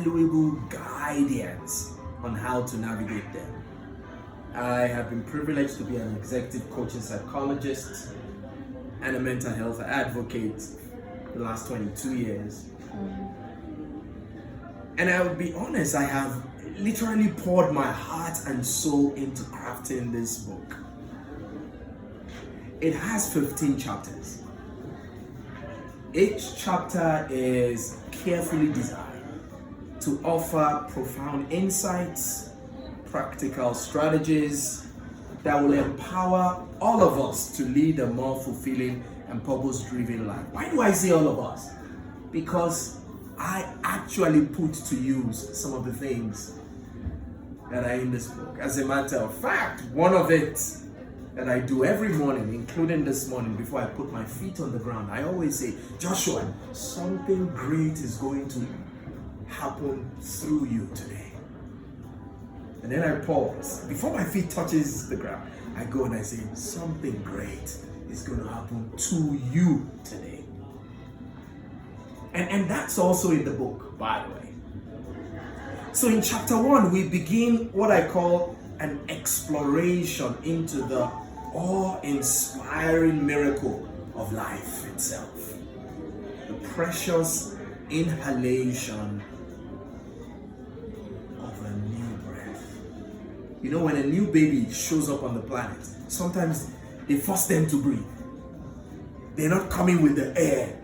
valuable guidance on how to navigate them. I have been privileged to be an executive coaching psychologist and a mental health advocate the last 22 years. And I will be honest, I have literally poured my heart and soul into crafting this book. It has 15 chapters. Each chapter is carefully designed to offer profound insights, practical strategies that will empower all of us to lead a more fulfilling and purpose-driven life. Why do I say all of us? Because I actually put to use some of the things that are in this book. As a matter of fact, one of it that I do every morning, including this morning before I put my feet on the ground, I always say, Joshua, something great is going to happen through you today. And then I pause. Before my feet touches the ground, I go and I say, something great is going to happen to you today. And that's also in the book, by the way. So in chapter 1, we begin what I call an exploration into the awe-inspiring miracle of life itself. The precious inhalation of a new breath. You know, when a new baby shows up on the planet, sometimes they force them to breathe. They're not coming with the air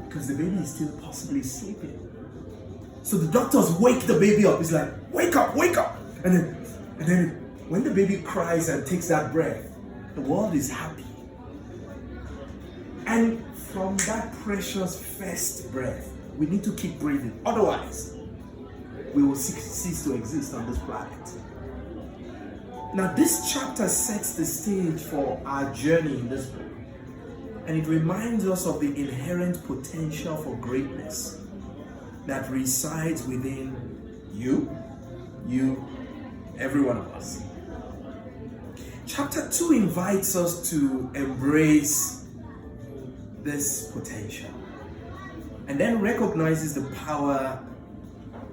because the baby is still possibly sleeping. So the doctors wake the baby up. It's like, wake up, wake up. And then when the baby cries and takes that breath, the world is happy. And from that precious first breath, we need to keep breathing. Otherwise, we will cease to exist on this planet. Now, this chapter sets the stage for our journey in this book. And it reminds us of the inherent potential for greatness that resides within you, every one of us. Chapter 2 invites us to embrace this potential and then recognizes the power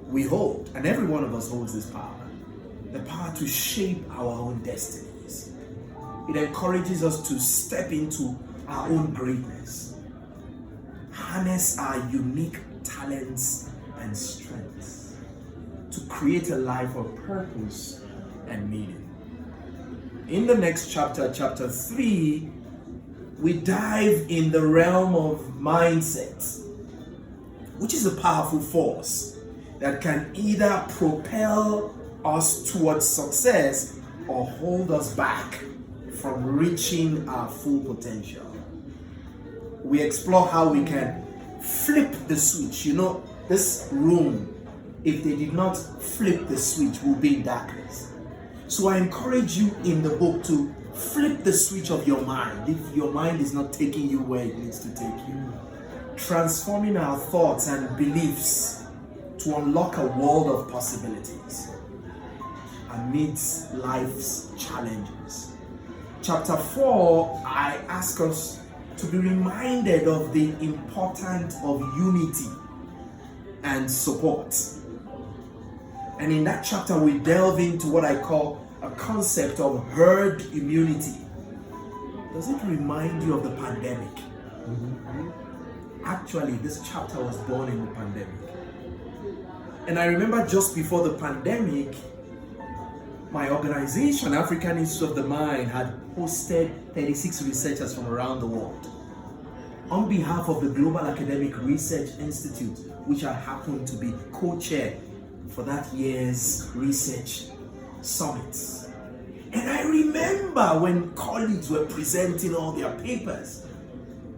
we hold, and every one of us holds this power, the power to shape our own destinies. It encourages us to step into our own greatness, harness our unique talents and strengths to create a life of purpose and meaning. In the next chapter, chapter 3, we dive in the realm of mindset, which is a powerful force that can either propel us towards success or hold us back from reaching our full potential. We explore how we can flip the switch. You know, this room, if they did not flip the switch, will be in darkness. So I encourage you in the book to flip the switch of your mind if your mind is not taking you where it needs to take you. Transforming our thoughts and beliefs to unlock a world of possibilities amidst life's challenges. Chapter 4, I ask us to be reminded of the importance of unity and support. And in that chapter, we delve into what I call a concept of herd immunity. Does it remind you of the pandemic? Actually, this chapter was born in the pandemic. And I remember just before the pandemic, my organization, African Institute of the Mind, had hosted 36 researchers from around the world on behalf of the Global Academic Research Institute, which I happened to be co-chair for that year's research summits. And I remember when colleagues were presenting all their papers,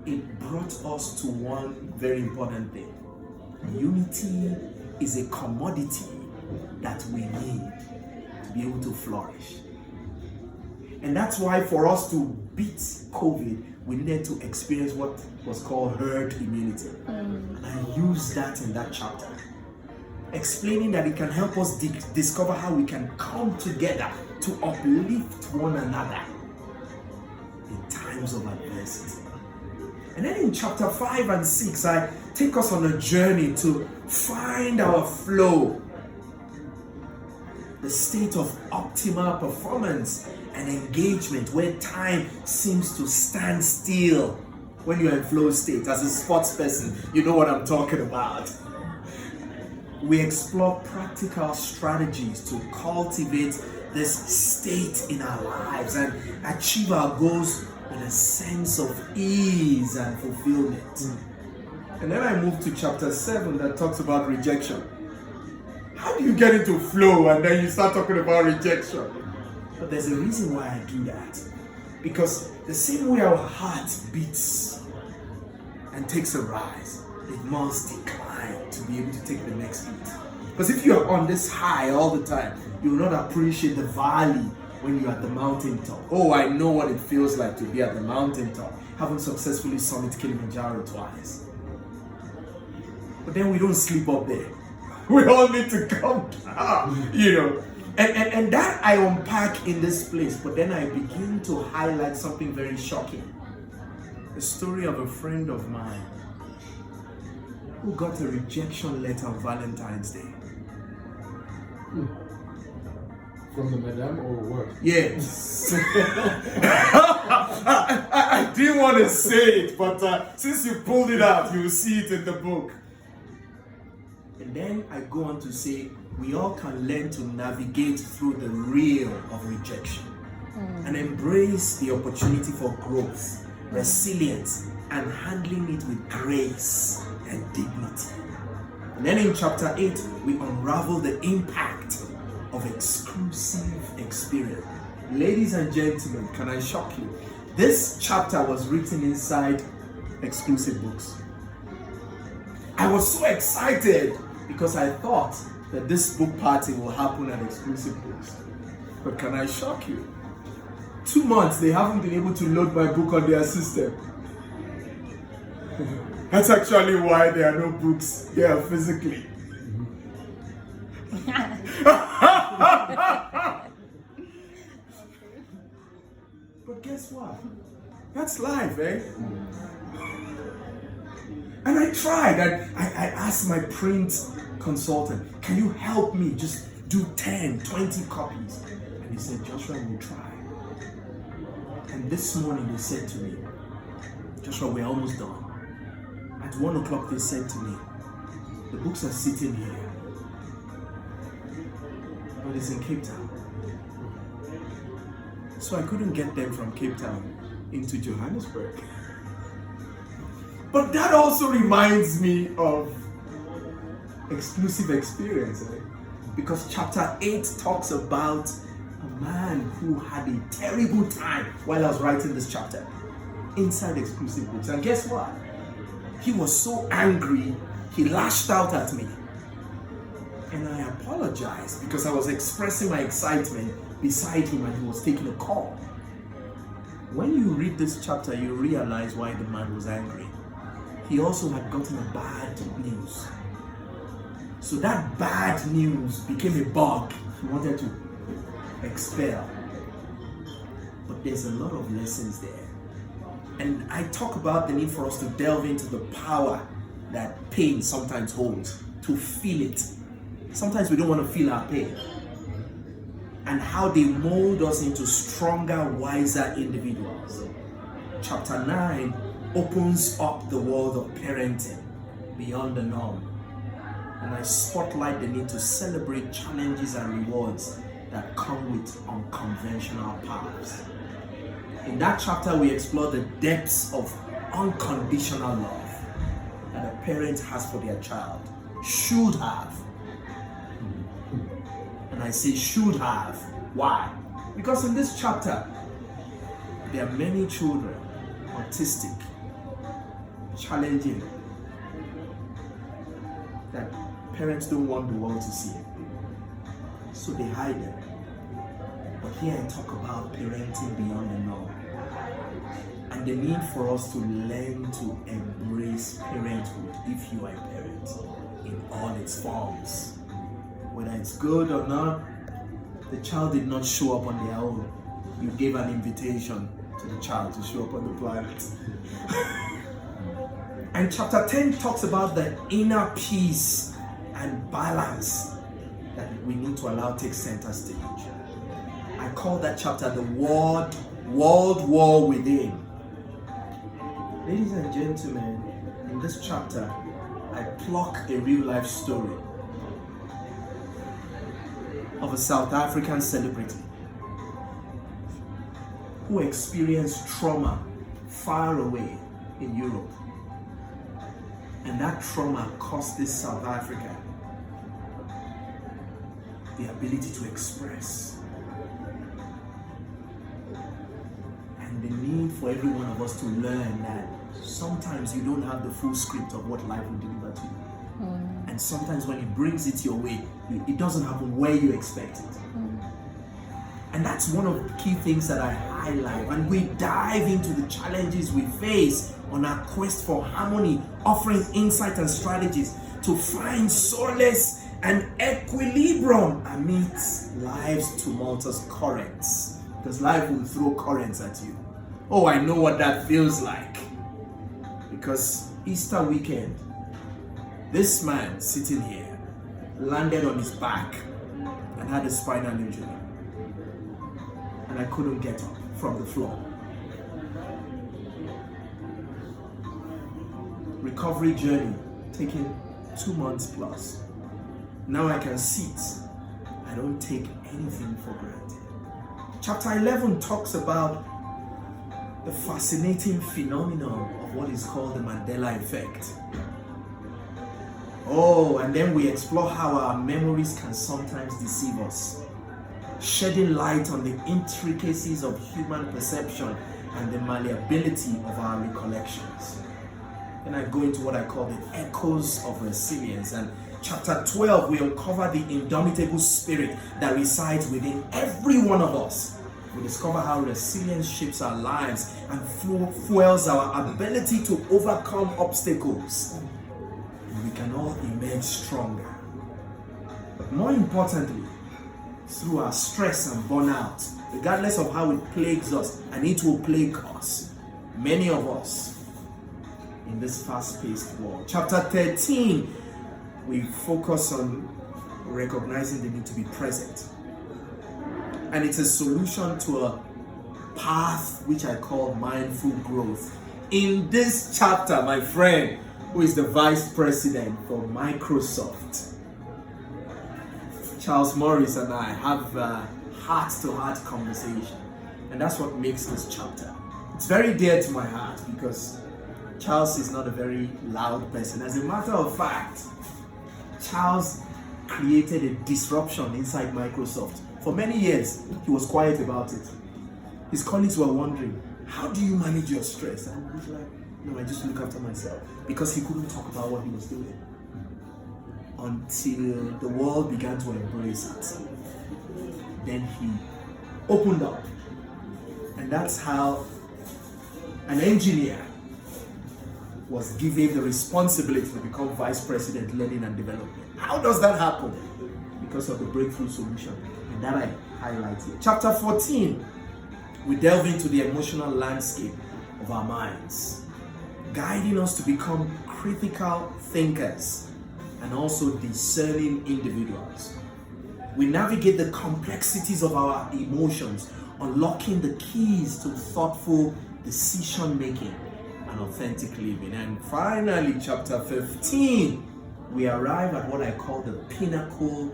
it brought us to one very important thing. Unity is a commodity that we need to be able to flourish. And that's why for us to beat COVID, we needed to experience what was called herd immunity. And I used that in that chapter, explaining that it can help us discover how we can come together to uplift one another in times of adversity. And then in chapter 5 and 6, I take us on a journey to find our flow, the state of optimal performance and engagement where time seems to stand still. When you're in flow state, as a sports person, you know what I'm talking about. We explore practical strategies to cultivate this state in our lives and achieve our goals with a sense of ease and fulfillment. And then I move to chapter 7 that talks about rejection. How do you get into flow and then you start talking about rejection? But there's a reason why I do that. Because the same way our heart beats and takes a rise, it must decline to be able to take the next beat. Because if you're on this high all the time, you will not appreciate the valley when you're at the mountaintop. Oh, I know what it feels like to be at the mountaintop, having successfully summited Kilimanjaro twice. But then we don't sleep up there. We all need to come down, you know. And that I unpack in this place, but then I begin to highlight something very shocking. The story of a friend of mine who got a rejection letter on Valentine's Day. From the madam or what? Yes. I didn't want to say it, but since you pulled it out, you will see it in the book. And then I go on to say, we all can learn to navigate through the real of rejection and embrace the opportunity for growth, resilience, and handling it with grace and dignity. And then in chapter 8, we unravel the impact of exclusive experience. Ladies and gentlemen, can I shock you? This chapter was written inside exclusive books. I was so excited because I thought that this book party will happen at exclusive books. But can I shock you? 2 months, they haven't been able to load my book on their system. That's actually why there are no books here physically. But guess what? That's life, eh? And I tried. I asked my print consultant, can you help me just do 10, 20 copies? And he said, Joshua, we'll try. And this morning they said to me, Joshua, we're almost done. At 1 o'clock they said to me, the books are sitting here, but it's in Cape Town. So I couldn't get them from Cape Town into Johannesburg. But that also reminds me of exclusive experience, eh? Because chapter 8 talks about a man who had a terrible time while I was writing this chapter inside exclusive books. And guess what? He was so angry, he lashed out at me. And I apologized because I was expressing my excitement beside him and he was taking a call. When you read this chapter, you realize why the man was angry. He also had gotten a bad news. So that bad news became a bug he wanted to expel. But there's a lot of lessons there. And I talk about the need for us to delve into the power that pain sometimes holds, to feel it. Sometimes we don't want to feel our pain. And how they mold us into stronger, wiser individuals. Chapter 9 opens up the world of parenting beyond the norm. And I spotlight the need to celebrate challenges and rewards that come with unconventional paths. In that chapter, we explore the depths of unconditional love that a parent has for their child, should have. And I say should have. Why? Because in this chapter, there are many children, autistic, challenging, that parents don't want the world to see. So they hide them. But here I talk about parenting beyond the norm. And the need for us to learn to embrace parenthood if you are a parent in all its forms. Whether it's good or not, the child did not show up on their own. You gave an invitation to the child to show up on the planet. And chapter 10 talks about the inner peace and balance that we need to allow take center stage. I call that chapter the world war within. Ladies and gentlemen, in this chapter, I pluck a real life story of a South African celebrity who experienced trauma far away in Europe. And that trauma cost this South African the ability to express. And the need for every one of us to learn that sometimes you don't have the full script of what life will deliver to you. And sometimes when it brings it your way, it doesn't happen where you expect it. And that's one of the key things that I highlight when we dive into the challenges we face on our quest for harmony, offering insight and strategies to find solace and equilibrium amidst life's tumultuous currents. Because life will throw currents at you. Oh, I know what that feels like. Because Easter weekend, this man sitting here landed on his back and had a spinal injury. And I couldn't get up from the floor. Recovery journey taking 2 months plus. Now I can sit. I don't take anything for granted. Chapter 11 talks about the fascinating phenomenon of what is called the Mandela effect. Oh, and then we explore how our memories can sometimes deceive us, shedding light on the intricacies of human perception and the malleability of our recollections. Then I go into what I call the echoes of resilience. And chapter 12, we uncover the indomitable spirit that resides within every one of us. We discover how resilience shapes our lives and fuels our ability to overcome obstacles. And we can all emerge stronger. But more importantly, through our stress and burnout, regardless of how it plagues us, and it will plague us, many of us in this fast-paced world. Chapter 13, we focus on recognizing the need to be present. And it's a solution to a path which I call mindful growth. In this chapter, my friend, who is the vice president for Microsoft, Charles Morris, and I have a heart-to-heart conversation. And that's what makes this chapter. It's very dear to my heart because Charles is not a very loud person. As a matter of fact, Charles created a disruption inside Microsoft. For many years, he was quiet about it. His colleagues were wondering, how do you manage your stress? And he's like, no, I just look after myself. Because he couldn't talk about what he was doing. Until the world began to embrace it. Then he opened up. And that's how an engineer was given the responsibility to become vice president, learning and development. How does that happen? Because of the breakthrough solution. And that I highlight here. Chapter 14, we delve into the emotional landscape of our minds, guiding us to become critical thinkers and also discerning individuals. We navigate the complexities of our emotions, unlocking the keys to thoughtful decision making and authentic living. And finally, chapter 15, we arrive at what I call the pinnacle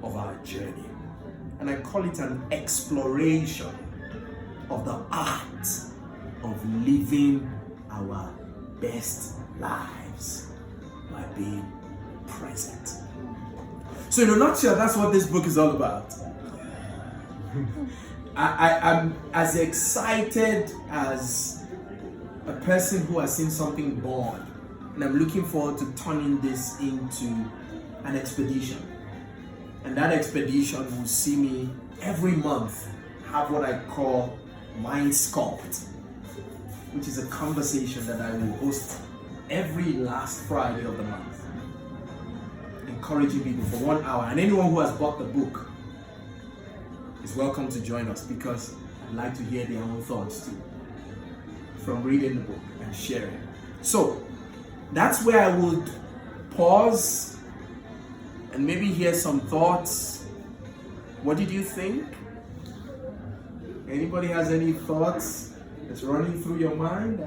of our journey. And I call it an exploration of the art of living our best lives by being present. So in a nutshell, that's what this book is all about. I'm as excited as a person who has seen something born, and I'm looking forward to turning this into an expedition. And that expedition will see me every month have what I call Mind Sculpt, which is a conversation that I will host every last Friday of the month, encouraging people for 1 hour. And anyone who has bought the book is welcome to join us, because I'd like to hear their own thoughts too from reading the book and sharing. So that's where I would pause and maybe hear some thoughts. What did you think? Anybody has any thoughts that's running through your mind?